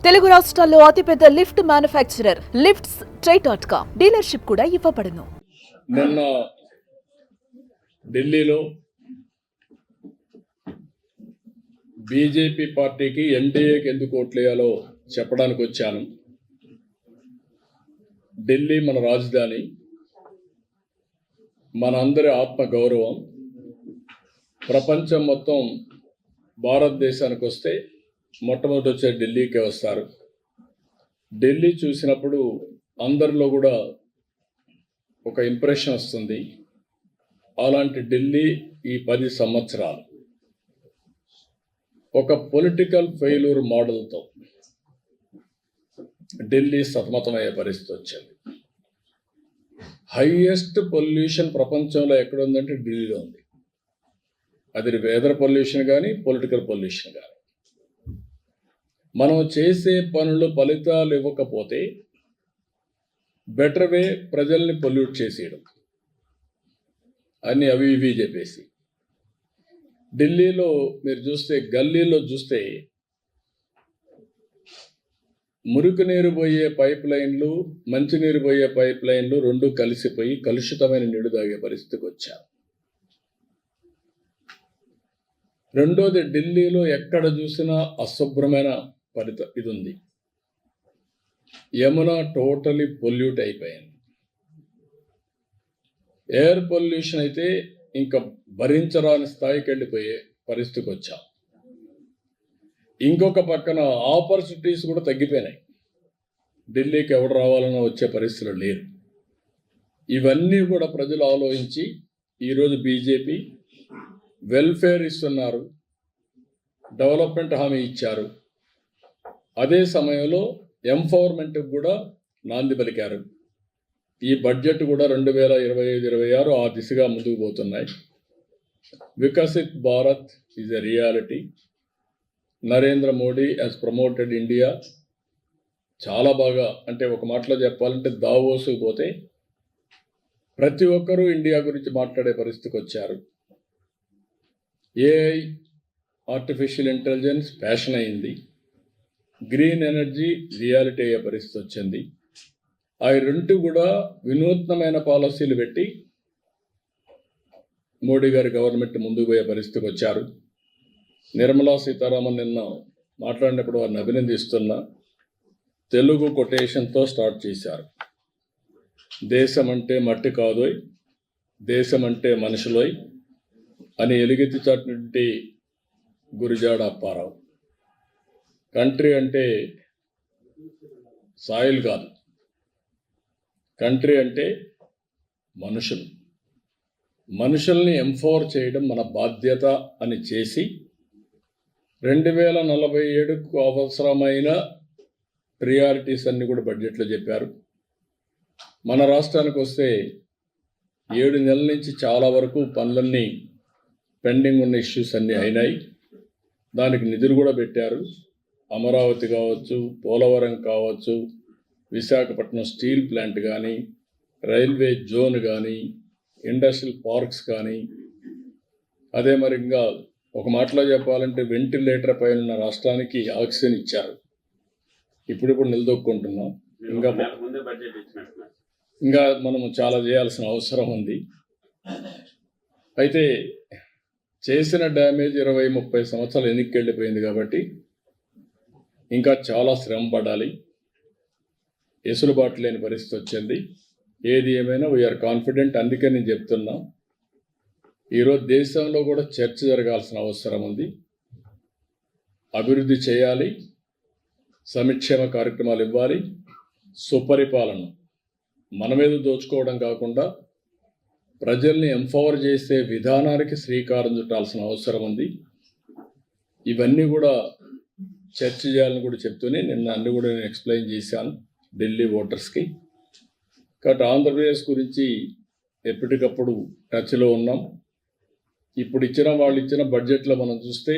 తెలుగు రాష్ట్రాల్లో అతిపెద్ద lift manufacturer lifts ట్రై.com dealership కూడా ఇవ్వబడును. నిన్న ఢిల్లీలో బీజేపీ పార్టీకి ఎన్డీఏకి ఎందుకు ఓట్లేయాలో చెప్పడానికి వచ్చాను. ఢిల్లీ మన రాజధాని, మనందరి ఆత్మ గౌరవం. ప్రపంచం మొత్తం భారతదేశానికి వస్తే మొట్టమొదటి వచ్చే ఢిల్లీకే వస్తారు. ఢిల్లీ చూసినప్పుడు అందరిలో కూడా ఒక ఇంప్రెషన్ వస్తుంది. అలాంటి ఢిల్లీ ఈ 10 సంవత్సరాలు ఒక పొలిటికల్ ఫెయిల్యూర్ మోడల్తో ఢిల్లీ సతమతమయ్యే పరిస్థితి వచ్చింది. హైయెస్ట్ పొల్యూషన్ ప్రపంచంలో ఎక్కడ ఉందంటే ఢిల్లీలో ఉంది. అది వెదర్ పొల్యూషన్ కానీ పొలిటికల్ పొల్యూషన్ కానీ. మనం చేసే పనులు ఫలితాలు ఇవ్వకపోతే బెటర్ వే ప్రజల్ని పొల్యూట్ చేసేయడం, అన్ని అవి ఇవి చెప్పేసి. ఢిల్లీలో మీరు చూస్తే, గల్లీలో చూస్తే మురికి నీరు పోయే పైప్ లైన్లు, మంచినీరు పోయే పైప్ లైన్లు రెండు కలిసిపోయి కలుషితమైన నీరు తాగే పరిస్థితికి వచ్చారు. రెండోది, ఢిల్లీలో ఎక్కడ చూసినా అశుభ్రమైన ఇది ఉంది. యమున టోటలీ పొల్యూట్ అయిపోయింది. ఎయిర్ పొల్యూషన్ అయితే ఇంకా భరించరాని స్థాయికి వెళ్ళిపోయే పరిస్థితికి వచ్చాం. ఇంకొక పక్కన ఆపర్చునిటీస్ కూడా తగ్గిపోయినాయి. ఢిల్లీకి ఎవడు రావాలన్నా వచ్చే పరిస్థితులు లేరు. ఇవన్నీ కూడా ప్రజలు ఆలోచించి ఈరోజు బీజేపీ వెల్ఫేర్ ఇస్తున్నారు, డెవలప్మెంట్ హామీ ఇచ్చారు. అదే సమయంలో ఎంపవర్మెంట్కి కూడా నాంది పలికారు. ఈ బడ్జెట్ కూడా 2025-26 ఆ దిశగా ముందుకు పోతున్నాయి. Viksit Bharat is a reality. Narendra Modi has promoted India. చాలా బాగా, అంటే ఒక మాటలో చెప్పాలంటే దావోసుకు పోతే ప్రతి ఒక్కరూ ఇండియా గురించి మాట్లాడే పరిస్థితికి వచ్చారు. ఏఐ, ఆర్టిఫిషియల్ ఇంటెలిజెన్స్ ఫ్యాషన్ అయింది. గ్రీన్ ఎనర్జీ రియాలిటీ అయ్యే పరిస్థితి వచ్చింది. ఆ రెండు కూడా వినూత్నమైన పాలసీలు పెట్టి మోడీ గారి గవర్నమెంట్ ముందుకు పోయే పరిస్థితికి వచ్చారు. నిర్మలా సీతారామన్ నిన్న మాట్లాడినప్పుడు వారిని అభినందిస్తున్న తెలుగు కొటేషన్తో స్టార్ట్ చేశారు. దేశం అంటే మట్టి కాదోయ్, దేశం అంటే మనుషులోయ్ అని ఎలుగెత్తి చాటినటువంటి గురిజాడ అప్పారావు. కంట్రీ అంటే సాయిల్ కాదు, కంట్రీ అంటే మనుషులు. మనుషుల్ని ఎంపవర్ చేయడం మన బాధ్యత అని చేసి 2047కు అవసరమైన ప్రియారిటీస్ అన్ని కూడా బడ్జెట్లో చెప్పారు. మన రాష్ట్రానికి వస్తే 7 నెలల నుంచి చాలా వరకు పనులన్నీ పెండింగ్ ఉన్న ఇష్యూస్ అన్నీ అయినాయి. దానికి నిధులు కూడా పెట్టారు. అమరావతి కావచ్చు, పోలవరం కావచ్చు, విశాఖపట్నం స్టీల్ ప్లాంట్ కానీ, రైల్వే జోన్ కానీ, ఇండస్ట్రియల్ పార్క్స్ కానీ. అదే మరి ఇంకా ఒక మాటలో చెప్పాలంటే వెంటిలేటర్ పైన ఉన్న రాష్ట్రానికి ఆక్సిజన్ ఇచ్చారు. ఇప్పుడు నిలదొక్కుంటున్నాం. ఇంకా మనము చాలా చేయాల్సిన అవసరం ఉంది. అయితే చేసిన డ్యామేజ్ 20-30 సంవత్సరాలు వెనక్కి వెళ్ళిపోయింది కాబట్టి ఇంకా చాలా శ్రమ పడాలి. ఎసులుబాటు లేని పరిస్థితి వచ్చింది. ఏది ఏమైనా వీఆర్ కాన్ఫిడెంట్. అందుకే నేను చెప్తున్నా, ఈరోజు దేశంలో కూడా చర్చ జరగాల్సిన అవసరం ఉంది. అభివృద్ధి చేయాలి, సంక్షేమ కార్యక్రమాలు ఇవ్వాలి, సుపరిపాలన మన మీద దోచుకోవడం కాకుండా ప్రజల్ని ఎంపవర్ చేసే విధానానికి శ్రీకారం చుట్టాల్సిన అవసరం ఉంది. ఇవన్నీ కూడా చర్చ చేయాలని కూడా చెప్తూనే నిన్న అన్ని కూడా నేను ఎక్స్ప్లెయిన్ చేశాను ఢిల్లీ ఓటర్స్కి. కాబట్టి ఆంధ్రప్రదేశ్ గురించి ఎప్పటికప్పుడు టచ్లో ఉన్నాం. ఇప్పుడు వాళ్ళు ఇచ్చిన బడ్జెట్లో మనం చూస్తే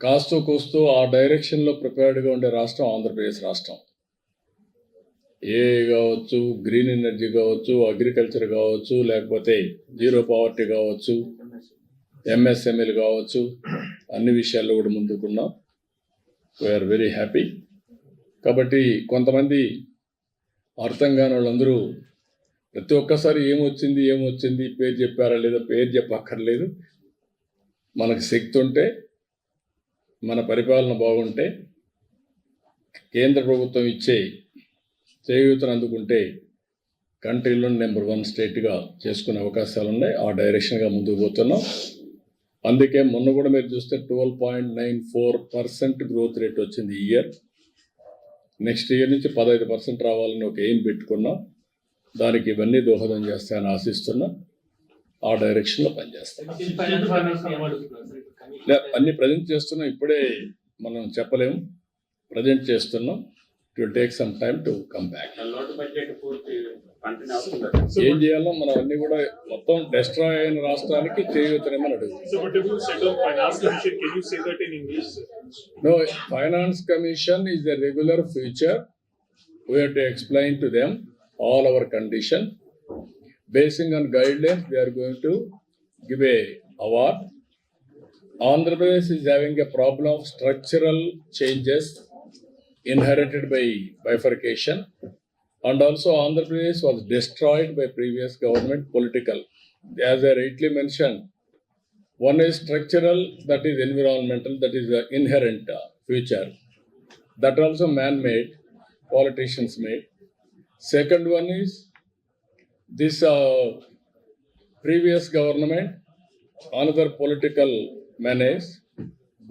కాస్తో కోస్తో ఆ డైరెక్షన్లో ప్రిపేర్డ్గా ఉండే రాష్ట్రం ఆంధ్రప్రదేశ్ రాష్ట్రం. ఏఐ కావచ్చు, గ్రీన్ ఎనర్జీ కావచ్చు, అగ్రికల్చర్ కావచ్చు, లేకపోతే జీరో పావర్టీ కావచ్చు, ఎంఎస్ఎంఈలు కావచ్చు, అన్ని విషయాల్లో కూడా ముందుకున్నాం. We are very happy. కాబట్టి కొంతమంది అర్థం కాని వాళ్ళందరూ ప్రతి ఒక్కసారి ఏమొచ్చింది పేరు చెప్పారా లేదా, పేరు చెప్పక్కర్లేదు. మనకు శక్తి ఉంటే, మన పరిపాలన బాగుంటే, కేంద్ర ప్రభుత్వం ఇచ్చే చేయూతను అందుకుంటే కంట్రీలో నెంబర్ 1 స్టేట్గా చేసుకునే అవకాశాలు ఉన్నాయి. ఆ డైరెక్షన్గా ముందుకు పోతున్నాం. అందుకే మొన్న కూడా మీరు చూస్తే 12.94% గ్రోత్ రేట్ వచ్చింది ఈ ఇయర్. నెక్స్ట్ ఇయర్ నుంచి 15% రావాలని ఒక ఎయిమ్ పెట్టుకున్నాం. దానికి ఇవన్నీ దోహదం చేస్తాయని ఆశిస్తున్నాం. ఆ డైరెక్షన్లో పనిచేస్తాం. అన్ని ప్రజెంట్ చేస్తున్నాం. ఇప్పుడే మనం చెప్పలేము. ప్రజెంట్ చేస్తున్నాం. It will take some time to come back. ఏం చేయాలో మనం అన్ని కూడా మొత్తం డిస్ట్రాయ్ అయిన రాష్ట్రానికి చేయూతనేమని అడుగుతుంది. No, Finance Commission is a regular feature. We have to explain to them all our condition. Basing on guidelines, we are going to give a award. Andhra Pradesh is having a problem of structural changes inherited by bifurcation, and also Andhra Pradesh was destroyed by previous government political. As I rightly mentioned, one is structural, that is environmental, that is the inherent feature. That also man-made, politicians made. Second one is this previous government, another political menace.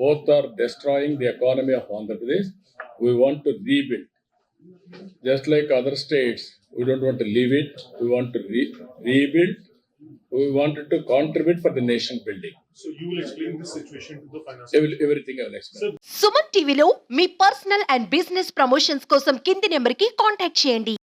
Both are destroying the economy of Andhra Pradesh. We want to rebuild. Just like other states, we don't want to leave it. We want to rebuild. We wanted to contribute for the nation building. So you will explain this situation to the finance. Everything I will explain. Suman టీవీలో మీ personal and business promotions కోసం కింది నెంబర్కి contact చేయండి.